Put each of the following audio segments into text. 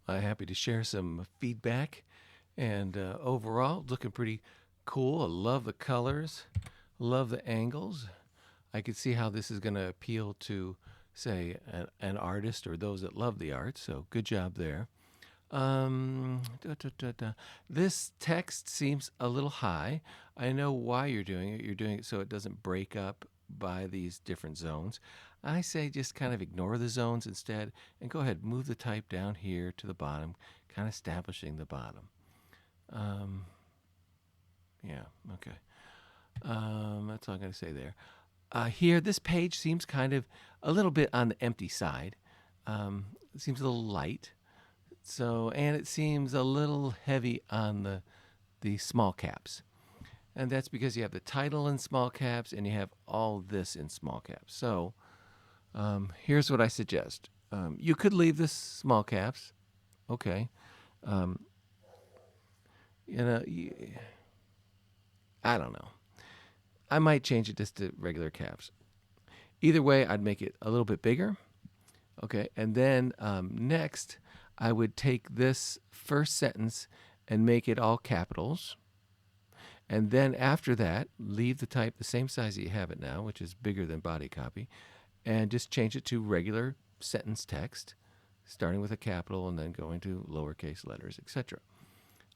Happy to share some feedback. And overall, looking pretty cool. I love the colors, love the angles. I could see how this is going to appeal to, say, an artist or those that love the art. So good job there. Da, da, da, da. This text seems a little high. I know why you're doing it. You're doing it so it doesn't break up by these different zones. I say just kind of ignore the zones instead and go ahead, move the type down here to the bottom, kind of establishing the bottom. Um, yeah, okay. That's all I'm going to say there. Here, this page seems kind of a little bit on the empty side. It seems a little light. So, and it seems a little heavy on the small caps. And that's because you have the title in small caps and you have all this in small caps. So, here's what I suggest. You could leave this small caps. Okay. Um, you know, I don't know. I might change it just to regular caps. Either way, I'd make it a little bit bigger. Okay. And then next, I would take this first sentence and make it all capitals. And then after that, leave the type the same size that you have it now, which is bigger than body copy, and just change it to regular sentence text, starting with a capital and then going to lowercase letters, etc.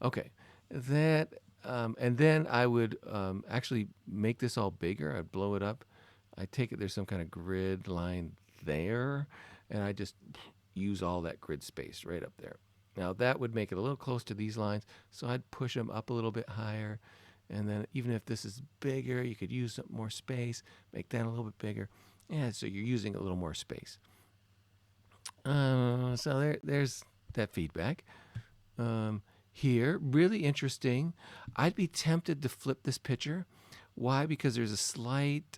Okay, that and then I would actually make this all bigger. I'd blow it up. I take it there's some kind of grid line there, and I just use all that grid space right up there. Now that would make it a little close to these lines, so I'd push them up a little bit higher. And then even if this is bigger, you could use some more space, make that a little bit bigger. Yeah, so you're using a little more space. So there's that feedback. Here, really interesting. I'd be tempted to flip this picture. Why? Because there's a slight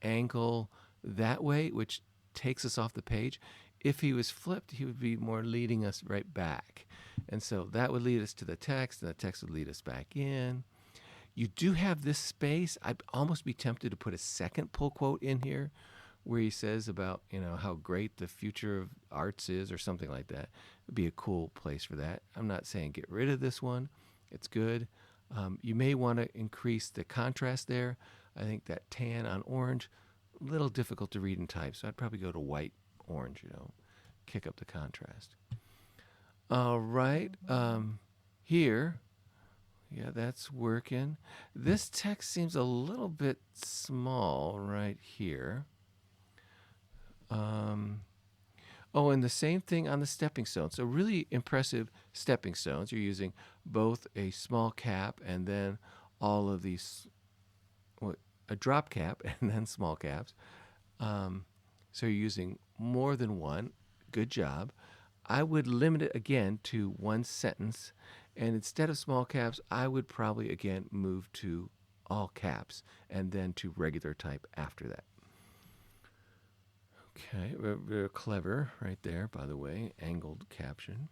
angle that way, which takes us off the page. If he was flipped, he would be more leading us right back. And so that would lead us to the text, and the text would lead us back in. You do have this space. I'd almost be tempted to put a second pull quote in here where he says about, how great the future of arts is or something like that. It'd be a cool place for that. I'm not saying get rid of this one. It's good. You may want to increase the contrast there. I think that tan on orange, a little difficult to read and type, so I'd probably go to white, orange, kick up the contrast. All right. Here, yeah, that's working. This text seems a little bit small right here. Oh, and the same thing on the stepping stone. So really impressive stepping stones. You're using both a small cap and then all of these, a drop cap and then small caps. So you're using more than one. Good job. I would limit it again to one sentence. And instead of small caps, I would probably again move to all caps and then to regular type after that. Okay, very clever right there, by the way, angled caption.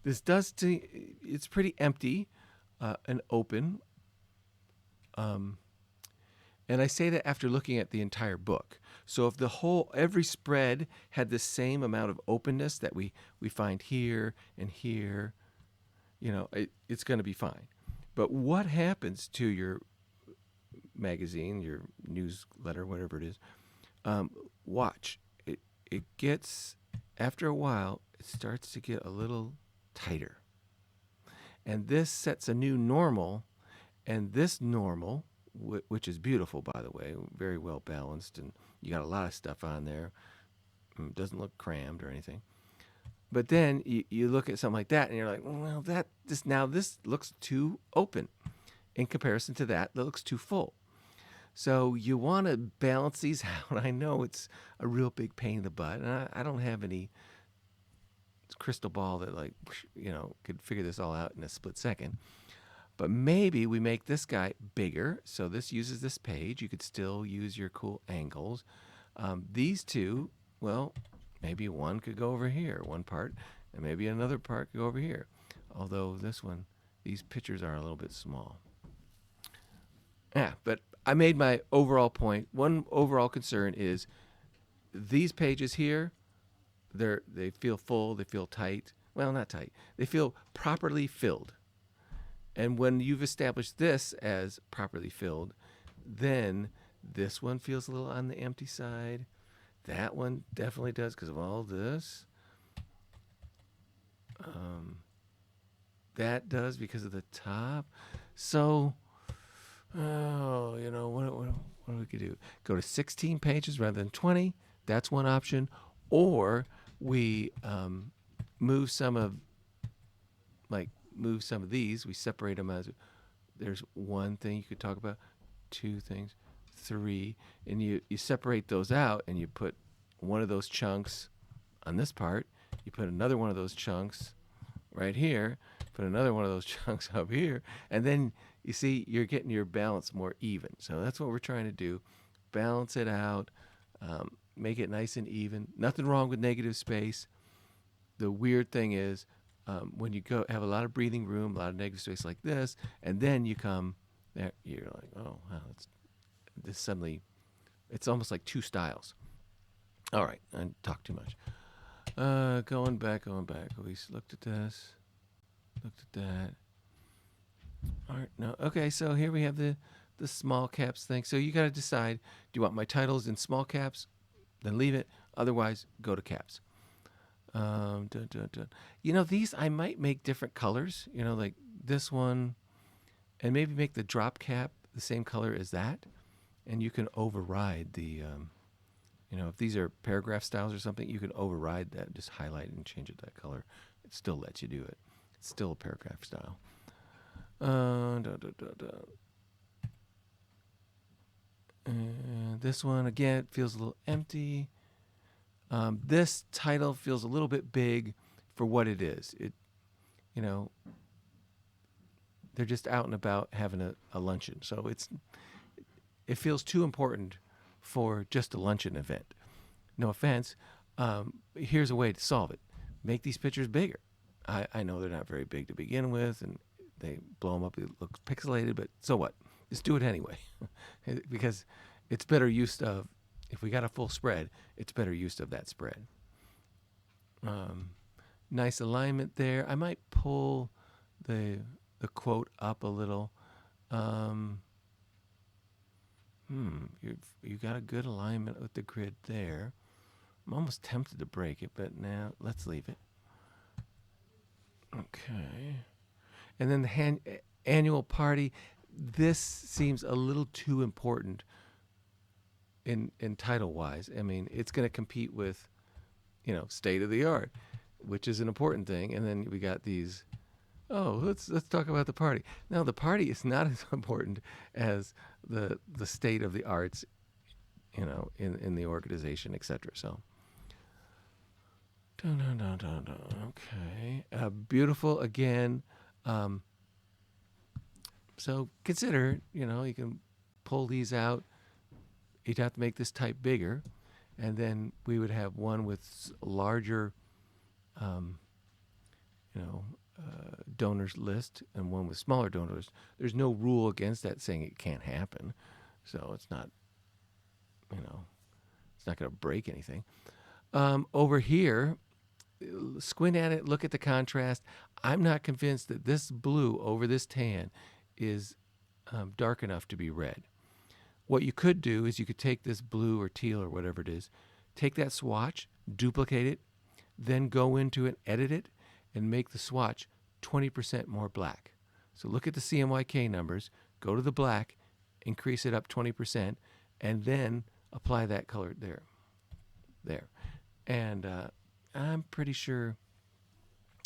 This does, it's pretty empty and open. And I say that after looking at the entire book. So if every spread had the same amount of openness that we find here and here, it's going to be fine. But what happens to your magazine, your newsletter, whatever it is? Watch. It gets, after a while, it starts to get a little tighter. And this sets a new normal, and this normal, which is beautiful, by the way, very well balanced, and you got a lot of stuff on there. It doesn't look crammed or anything. But then you look at something like that, and you're like, well, this looks too open in comparison to that looks too full. So you want to balance these out. I know it's a real big pain in the butt, and I don't have any crystal ball that could figure this all out in a split second. But maybe we make this guy bigger, so this uses this page. You could still use your cool angles. These two, well, maybe one could go over here, one part, and maybe another part could go over here. Although these pictures are a little bit small. Yeah, but I made my overall point. One overall concern is these pages here, they feel full, they feel tight. Well, not tight. They feel properly filled. And when you've established this as properly filled, then this one feels a little on the empty side. That one definitely does because of all this. That does because of the top. So, what we could do? Go to 16 pages rather than 20. That's one option. Or we move some of these. We separate them as there's one thing you could talk about, two things, three, and you separate those out and you put one of those chunks on this part. You put another one of those chunks right here. Put another one of those chunks up here, and then you see you're getting your balance more even. So that's what we're trying to do. Balance it out, make it nice and even. Nothing wrong with negative space. The weird thing is when you go have a lot of breathing room, a lot of negative space like this, and then you come there, you're like, oh, wow, this suddenly, it's almost like two styles. All right, I talked too much. Going back. We looked at this. Looked at that. All right, no. Okay, so here we have the small caps thing. So you got to decide, do you want my titles in small caps? Then leave it. Otherwise, go to caps. These I might make different colors, like this one, and maybe make the drop cap the same color as that. And you can override the, if these are paragraph styles or something, you can override that, just highlight and change it that color. It still lets you do it. It's still a paragraph style. And this one, again, feels a little empty. This title feels a little bit big for what it is. They're just out and about having a luncheon. So it feels too important for just a luncheon event. No offense. Here's a way to solve it. Make these pictures bigger. I know they're not very big to begin with, and they blow them up. It looks pixelated, but so what? Just do it anyway. Because it's better use of, if we got a full spread, it's better use of that spread. Nice alignment there. I might pull the quote up a little. You got a good alignment with the grid there. I'm almost tempted to break it, but now let's leave it. Okay. And then the annual party. This seems a little too important in title-wise. I mean, it's going to compete with, state of the art, which is an important thing. And then we got these, let's talk about the party. Now, the party is not as important as the state of the arts, in the organization, etc. So, okay, beautiful again. So consider, you can pull these out. You'd have to make this type bigger, and then we would have one with larger, donors list, and one with smaller donors. There's no rule against that saying it can't happen, so it's not, it's not going to break anything. Over here, squint at it, look at the contrast. I'm not convinced that this blue over this tan is dark enough to be red. What you could do is you could take this blue or teal or whatever it is, take that swatch, duplicate it, then go into it, edit it, and make the swatch 20% more black. So look at the CMYK numbers, go to the black, increase it up 20%, and then apply that color there. And I'm pretty sure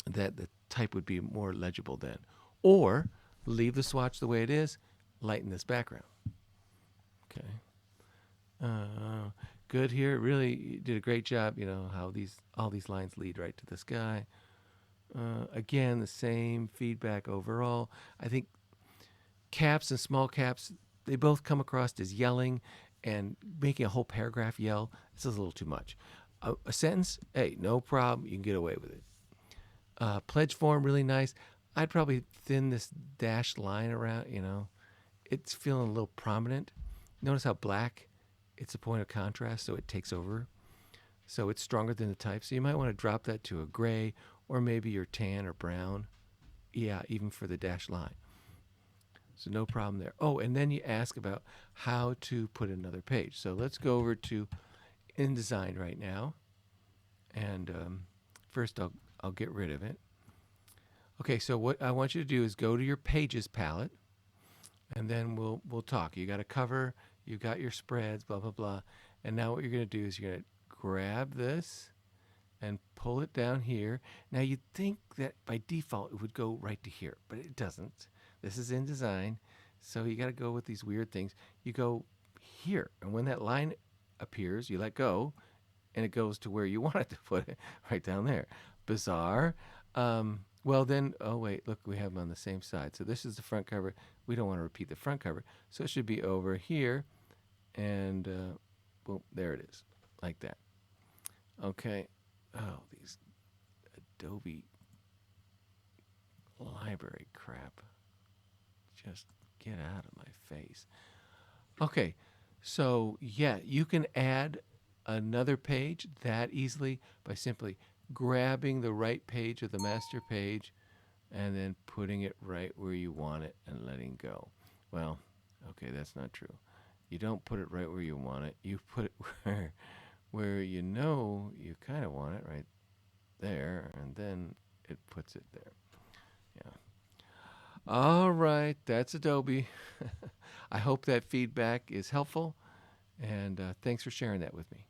that the type would be more legible then. Or leave the swatch the way it is, lighten this background. Okay. Good here. Really, you did a great job. How all these lines lead right to this guy. Again, the same feedback overall. I think caps and small caps, they both come across as yelling, and making a whole paragraph yell, this is a little too much. A sentence, hey, no problem. You can get away with it. Pledge form, really nice. I'd probably thin this dashed line around, It's feeling a little prominent. Notice how black, it's a point of contrast, so it takes over. So it's stronger than the type. So you might want to drop that to a gray or maybe your tan or brown. Yeah, even for the dashed line. So no problem there. Oh, and then you ask about how to put another page. So let's go over to InDesign right now. And first I'll get rid of it. Okay, so what I want you to do is go to your Pages palette, and then we'll talk. You got a cover, you got your spreads, blah blah blah. And now what you're going to do is you're going to grab this and pull it down here. Now you'd think that by default it would go right to here, but it doesn't. This is InDesign, so you got to go with these weird things. You go here, and when that line appears, you let go, and it goes to where you want it to put it, right down there. Bizarre. Well then, oh wait, look, we have them on the same side. So this is the front cover. We don't want to repeat the front cover, so it should be over here, and boom, there it is, like that. Okay. Oh, these Adobe library crap. Just get out of my face. Okay, so yeah, you can add another page that easily by simply grabbing the right page of the master page and then putting it right where you want it and letting go. Well, okay, that's not true. You don't put it right where you want it. You put it where you know you kind of want it, right there, and then it puts it there. Yeah. All right, that's Adobe. I hope that feedback is helpful, and thanks for sharing that with me.